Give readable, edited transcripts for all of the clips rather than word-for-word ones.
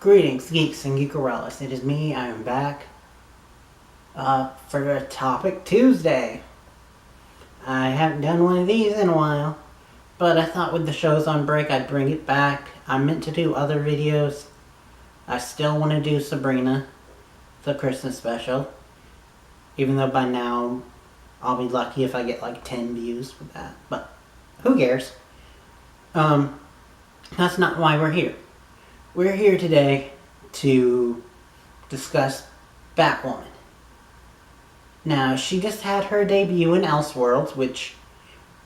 Greetings, geeks and geekerellas. It is me. I am back for a Topic Tuesday. I haven't done one of these in a while, but I thought with the shows on break I'd bring it back. I meant to do other videos. I still want to do Sabrina, the Christmas special, even though by now I'll be lucky if I get like 10 views with that, but who cares? That's not why we're here. We're here today to discuss Batwoman. Now, she just had her debut in Elseworlds, which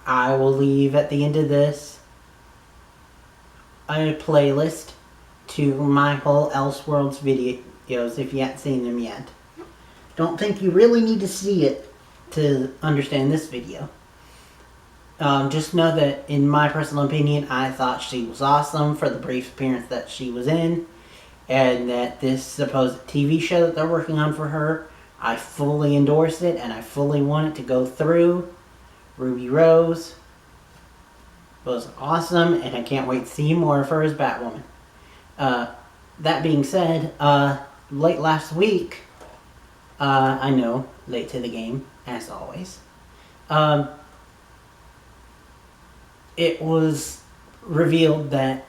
I will leave at the end of this a playlist to my whole Elseworlds videos if you haven't seen them yet. Don't think you really need to see it to understand this video. Just know that in my personal opinion, I thought she was awesome for the brief appearance that she was in, and that this supposed TV show that they're working on for her, I fully endorse it, and I fully want it to go through. Ruby Rose was awesome, and I can't wait to see more of her as Batwoman. That being said, late last week, I know, late to the game, as always, it was revealed that,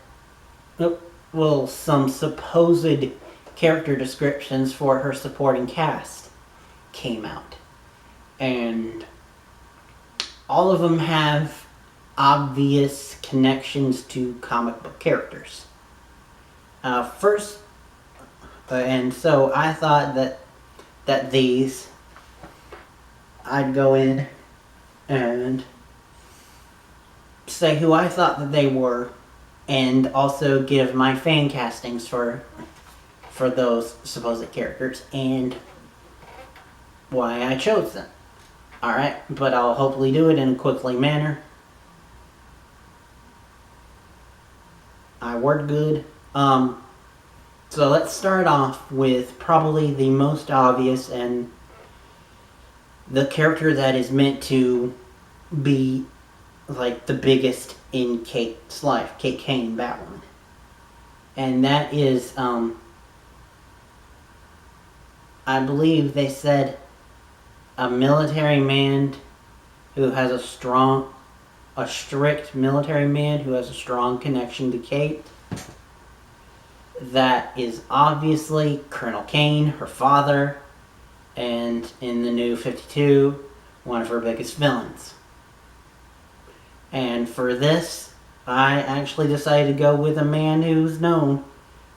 some supposed character descriptions for her supporting cast came out. And all of them have obvious connections to comic book characters. And so I thought that these, I'd go in and say who I thought that they were, and also give my fan castings for those supposed characters and why I chose them. Alright, but I'll hopefully do it in a quickly manner. I word good. So let's start off with probably the most obvious and the character that is meant to be like the biggest in Kate's life, Kate Kane, Batwoman. And that is, I believe they said a military man who has a strict military man who has a strong connection to Kate. That is obviously Colonel Kane, her father, and in the New 52, one of her biggest villains. And for this, I actually decided to go with a man who's known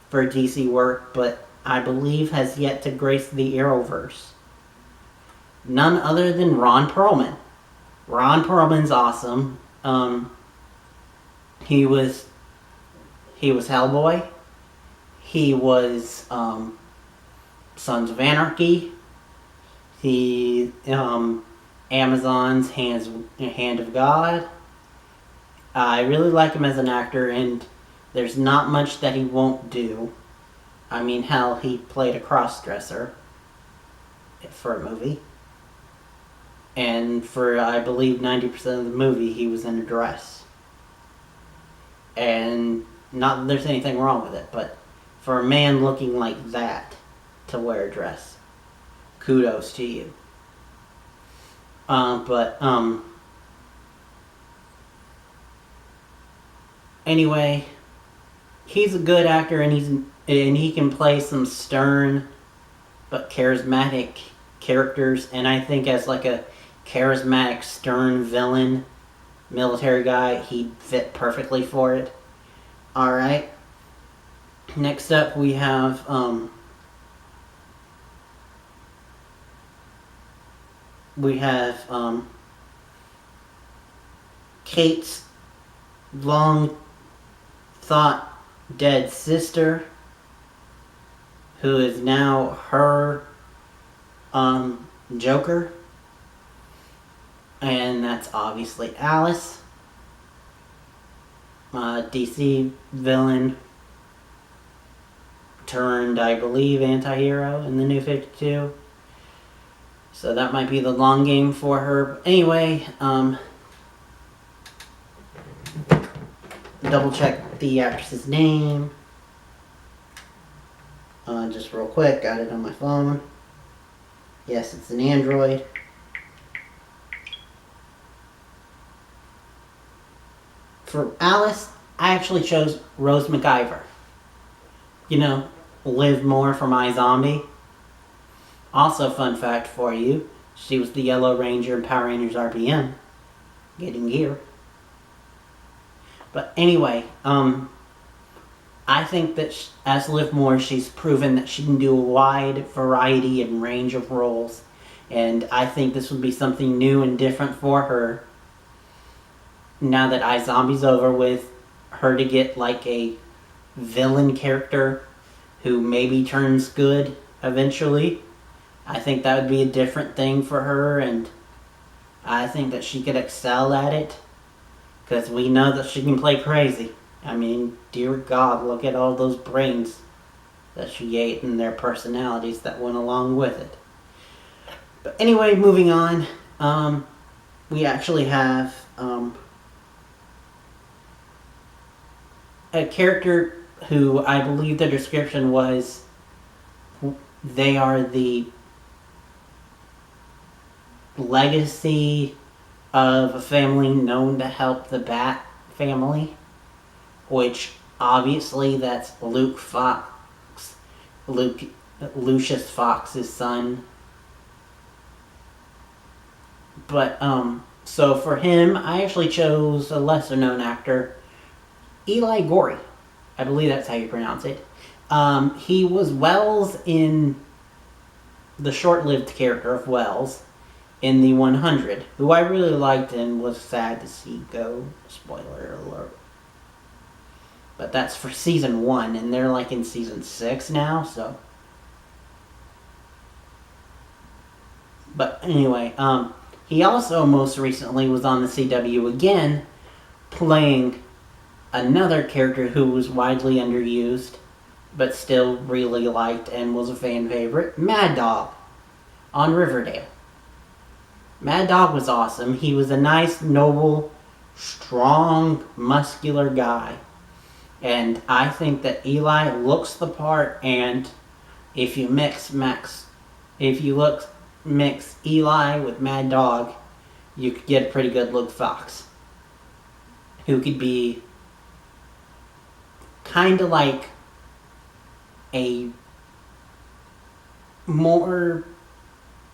for DC work, but I believe has yet to grace the Arrowverse. None other than Ron Perlman. Ron Perlman's awesome. He was Hellboy. He was Sons of Anarchy. He Amazon's Hand of God. I really like him as an actor, and there's not much that he won't do. I mean, hell, he played a cross-dresser for a movie. And for, I believe, 90% of the movie, he was in a dress. And not that there's anything wrong with it, but for a man looking like that to wear a dress, kudos to you. Anyway, he's a good actor, and he can play some stern but charismatic characters, and I think as like a charismatic stern villain military guy, he'd fit perfectly for it. Alright, next up we have Kate's long thought dead sister, who is now her Joker, and that's obviously Alice, DC villain turned, I believe, anti-hero in the New 52. So that might be the long game for her. Anyway, double check the actress's name. Just real quick, got it on my phone. Yes, it's an Android. For Alice, I actually chose Rose McIver. You know, Liv Moore from iZombie. Also, fun fact for you, she was the Yellow Ranger in Power Rangers RPM. Getting gear. But anyway, I think that as Liv Moore, she's proven that she can do a wide variety and range of roles. And I think this would be something new and different for her. Now that iZombie's over with, her to get like a villain character who maybe turns good eventually. I think that would be a different thing for her, and I think that she could excel at it. Because we know that she can play crazy. I mean, dear God, look at all those brains that she ate and their personalities that went along with it. But anyway, moving on. We actually have a character who I believe the description was they are the legacy of a family known to help the Bat family, which obviously that's Lucius Fox's son. But so for him, I actually chose a lesser known actor, Eli Gorey. I believe that's how you pronounce it. He was Wells in the short-lived character of Wells in the 100, who I really liked and was sad to see go. Spoiler alert. But that's for season 1, and they're like in season 6 now, so. But anyway, he also most recently was on the CW again, playing another character who was widely underused, but still really liked and was a fan favorite, Mad Dog, on Riverdale. Mad Dog was awesome. He was a nice, noble, strong, muscular guy. And I think that Eli looks the part, and if you mix Eli with Mad Dog, you could get a pretty good Luke Fox, who could be kind of like a more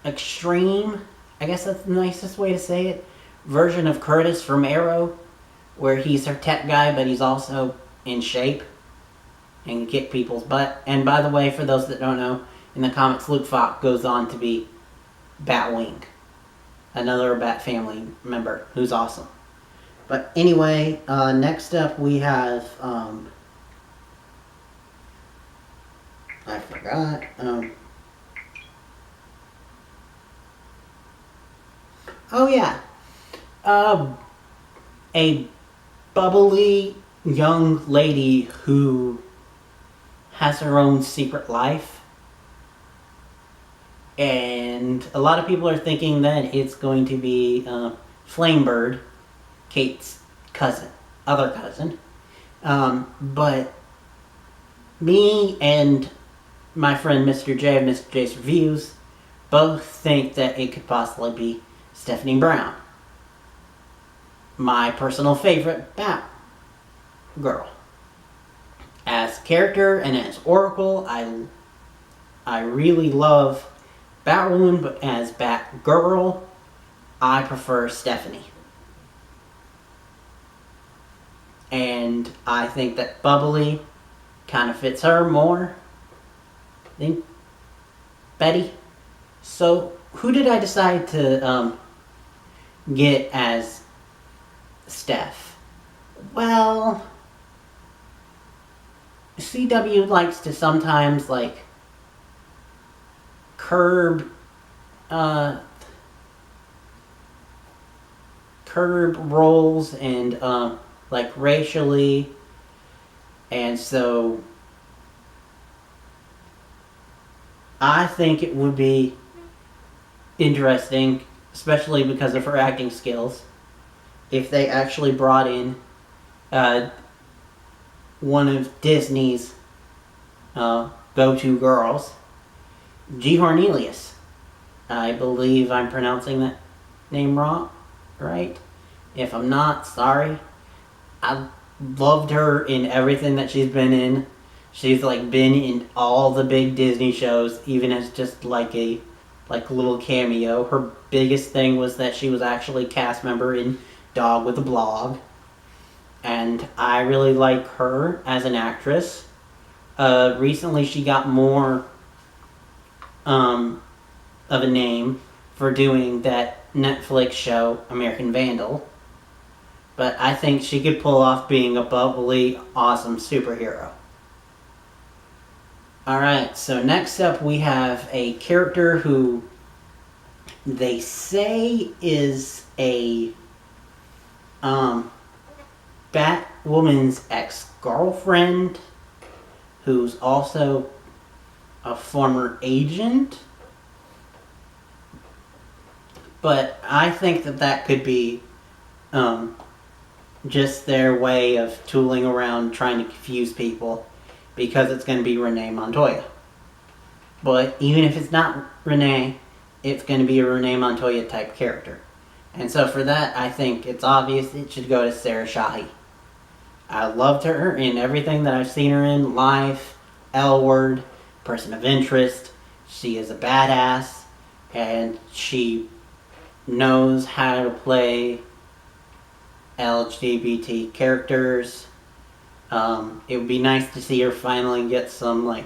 extreme, I guess that's the nicest way to say it, version of Curtis from Arrow, where he's her tech guy, but he's also in shape and can kick people's butt. And by the way, for those that don't know, in the comics, Luke Fox goes on to be Batwing, another Bat family member who's awesome. But anyway, next up we have I forgot. Oh yeah. A bubbly young lady who has her own secret life. And a lot of people are thinking that it's going to be Flamebird, Kate's other cousin. But me and my friend Mr. J of Mr. J's Reviews both think that it could possibly be Stephanie Brown, my personal favorite Bat girl. As character and as Oracle, I really love Batwoman, but as Batgirl, I prefer Stephanie. And I think that bubbly kind of fits her more than Betty. So, who did I decide to get as Steph? Well, CW likes to sometimes like curb roles and like racially, and so I think it would be interesting, especially because of her acting skills, if they actually brought in one of Disney's go-to girls. G. Hornelius. I believe I'm pronouncing that name wrong, right? If I'm not, sorry. I loved her in everything that she's been in. She's like been in all the big Disney shows, even as just like a little cameo. Her biggest thing was that she was actually a cast member in Dog with a Blog. And I really like her as an actress. Recently she got more of a name for doing that Netflix show, American Vandal. But I think she could pull off being a bubbly, awesome superhero. Alright, so next up we have a character who they say is a Batwoman's ex-girlfriend who's also a former agent. But I think that could be just their way of tooling around trying to confuse people, because it's going to be Renee Montoya. But even if it's not Renee, it's going to be a Renee Montoya type character. And so for that, I think it's obvious it should go to Sarah Shahi. I loved her in everything that I've seen her in. Life, L Word, Person of Interest. She is a badass, and she knows how to play LGBT characters. It would be nice to see her finally get some like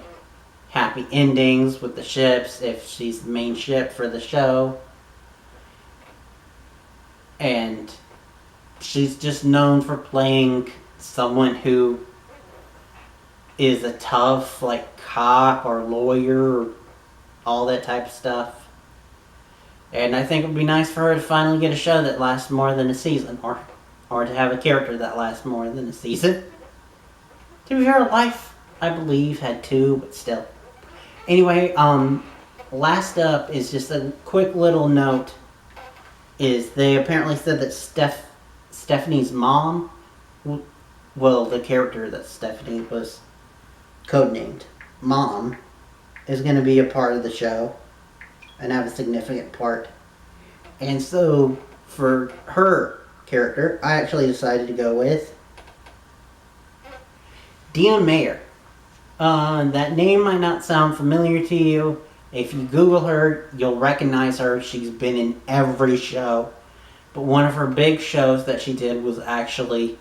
happy endings with the ships if she's the main ship for the show. And she's just known for playing someone who is a tough like cop or lawyer or all that type of stuff. And I think it would be nice for her to finally get a show that lasts more than a season, or to have a character that lasts more than a season. To be fair, Life, I believe, had 2, but still. Anyway, last up is just a quick little note. Is they apparently said that Stephanie's mom, well, the character that Stephanie was codenamed Mom, is going to be a part of the show and have a significant part. And so, for her character, I actually decided to go with Dina Mayer. That name might not sound familiar to you. If you Google her, you'll recognize her. She's been in every show. But one of her big shows that she did was actually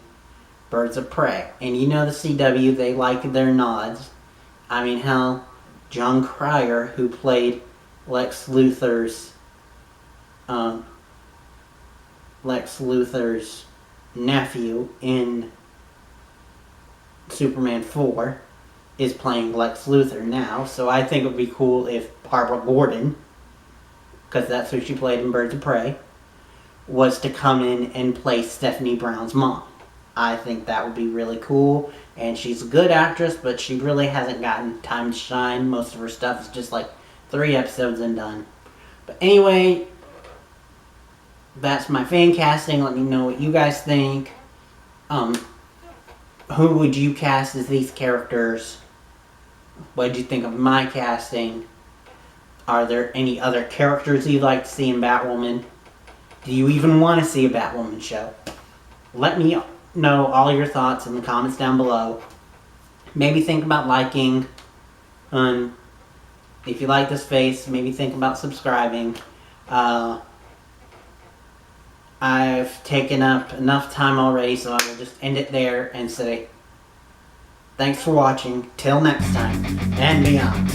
Birds of Prey. And you know the CW, they like their nods. I mean, hell, John Cryer, who played Lex Luthor's nephew in Superman 4, is playing Lex Luthor now. So I think it would be cool if Barbara Gordon, because that's who she played in Birds of Prey, was to come in and play Stephanie Brown's mom. I think that would be really cool. And she's a good actress, but she really hasn't gotten time to shine. Most of her stuff is just like 3 episodes and done. But anyway, that's my fan casting. Let me know what you guys think. Who would you cast as these characters? What did you think of my casting? Are there any other characters you'd like to see in Batwoman? Do you even want to see a Batwoman show? Let me know all your thoughts in the comments down below. Maybe think about liking. If you like this face, maybe think about subscribing. I've taken up enough time already, so I will just end it there and say thanks for watching. Till next time, and beyond.